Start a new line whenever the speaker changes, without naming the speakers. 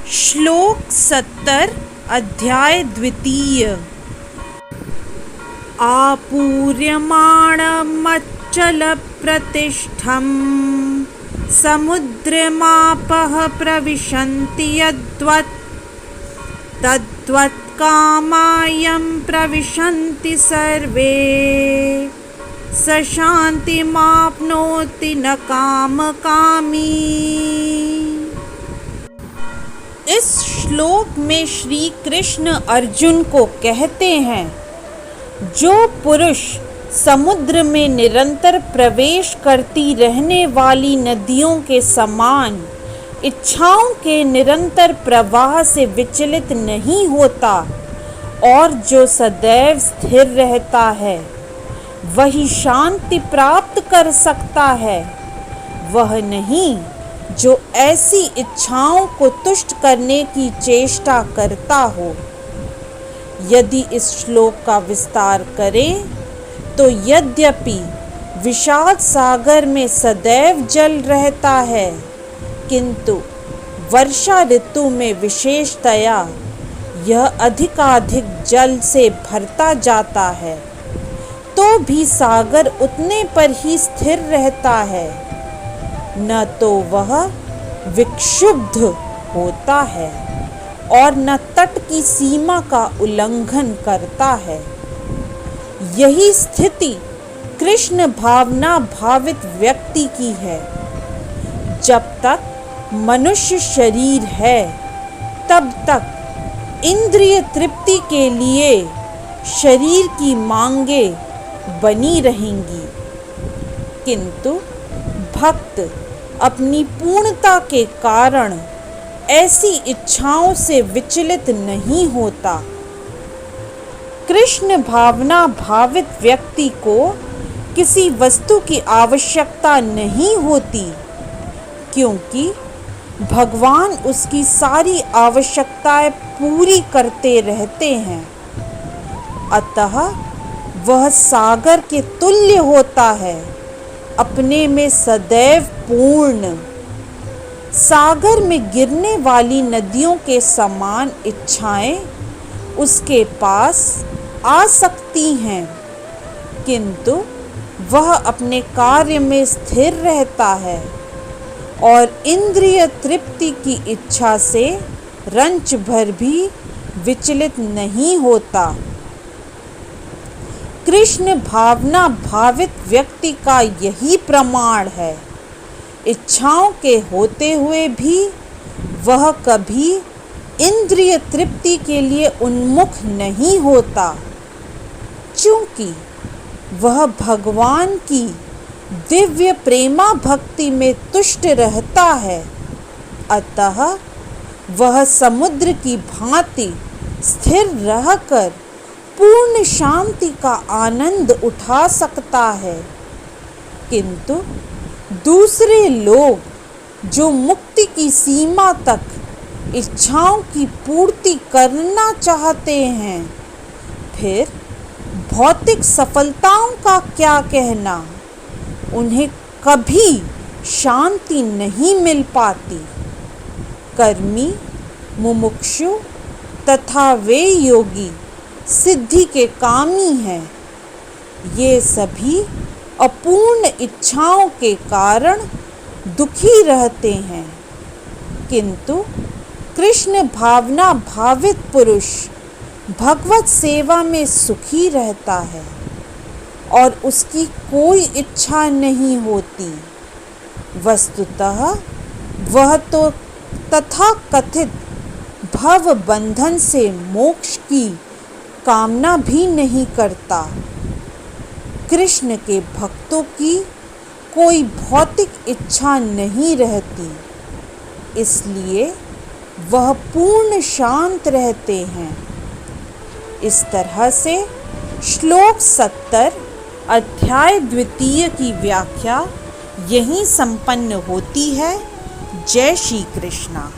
श्लोक 70 अध्याय द्वितीय। आपूर्यमाणमच्चलप्रतिष्ठं समुद्रमापः प्रविशन्ति यद्वत् तद्वत् कामायं प्रविशन्ति सर्वे स शान्तिमाप्नोति न कामकामी। इस श्लोक में श्री कृष्ण अर्जुन को कहते हैं, जो पुरुष समुद्र में निरंतर प्रवेश करती रहने वाली नदियों के समान इच्छाओं के निरंतर प्रवाह से विचलित नहीं होता और जो सदैव स्थिर रहता है, वही शांति प्राप्त कर सकता है। वह नहीं जो ऐसी इच्छाओं को तुष्ट करने की चेष्टा करता हो। यदि इस श्लोक का विस्तार करें तो यद्यपि विषाद सागर में सदैव जल रहता है, किंतु वर्षा ऋतु में विशेषतया यह अधिकाधिक जल से भरता जाता है, तो भी सागर उतने पर ही स्थिर रहता है, न तो वह विक्षुब्ध होता है और न तट की सीमा का उल्लंघन करता है। यही स्थिति कृष्ण भावना भावित व्यक्ति की है। जब तक मनुष्य शरीर है, तब तक इंद्रिय तृप्ति के लिए शरीर की मांगें बनी रहेंगी, किंतु भक्त अपनी पूर्णता के कारण ऐसी इच्छाओं से विचलित नहीं होता। कृष्ण भावना भावित व्यक्ति को किसी वस्तु की आवश्यकता नहीं होती, क्योंकि भगवान उसकी सारी आवश्यकताएं पूरी करते रहते हैं। अतः वह सागर के तुल्य होता है, अपने में सदैव पूर्ण। सागर में गिरने वाली नदियों के समान इच्छाएं उसके पास आ सकती हैं, किंतु वह अपने कार्य में स्थिर रहता है और इंद्रिय तृप्ति की इच्छा से रंच भर भी विचलित नहीं होता। कृष्ण भावना भावित व्यक्ति का यही प्रमाण है। इच्छाओं के होते हुए भी वह कभी इंद्रिय तृप्ति के लिए उन्मुख नहीं होता, क्योंकि वह भगवान की दिव्य प्रेमा भक्ति में तुष्ट रहता है। अतः वह समुद्र की भांति स्थिर रहकर पूर्ण शांति का आनंद उठा सकता है। किंतु दूसरे लोग जो मुक्ति की सीमा तक इच्छाओं की पूर्ति करना चाहते हैं, फिर भौतिक सफलताओं का क्या कहना, उन्हें कभी शांति नहीं मिल पाती। कर्मी, मुमुक्षु तथा वे योगी सिद्धि के कामी हैं। ये सभी अपूर्ण इच्छाओं के कारण दुखी रहते हैं, किंतु कृष्ण भावना भावित पुरुष भगवत सेवा में सुखी रहता है और उसकी कोई इच्छा नहीं होती। वस्तुतः वह तो तथाकथित भव बंधन से मोक्ष की कामना भी नहीं करता। कृष्ण के भक्तों की कोई भौतिक इच्छा नहीं रहती, इसलिए वह पूर्ण शांत रहते हैं। इस तरह से श्लोक 70 अध्याय द्वितीय की व्याख्या यहीं संपन्न होती है। जय श्री कृष्णा।